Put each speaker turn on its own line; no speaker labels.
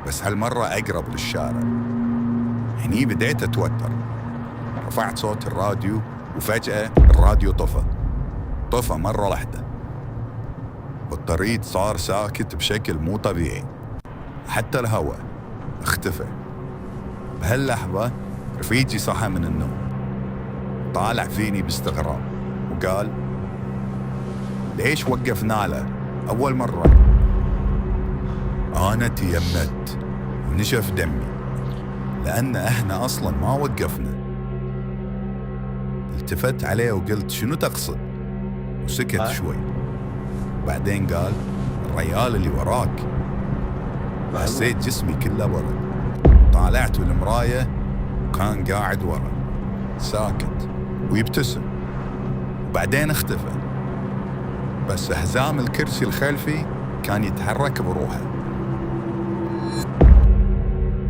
بس هالمرة أقرب للشارع. هني بديت أتوتر. رفعت صوت الراديو وفجأة الراديو طفى مرة واحدة، والطريق صار ساكت بشكل مو طبيعي. حتى الهواء اختفى. بهاللحظة رفيجي صحى من النوم، طالع فيني باستغراب وقال: ليش وقفنا له أول مرة؟ أنا تيمت ونشف دمي لأن إحنا أصلاً ما وقفنا. التفت عليه وقلت: شنو تقصد؟ وسكت شوي. بعدين قال: الريال اللي وراك. حسيت جسمي كله برد. طالعت بالمراية وكان قاعد ورا ساكت ويبتسم، وبعدين اختفى. بس حزام الكرسي الخلفي كان يتحرك بروحه.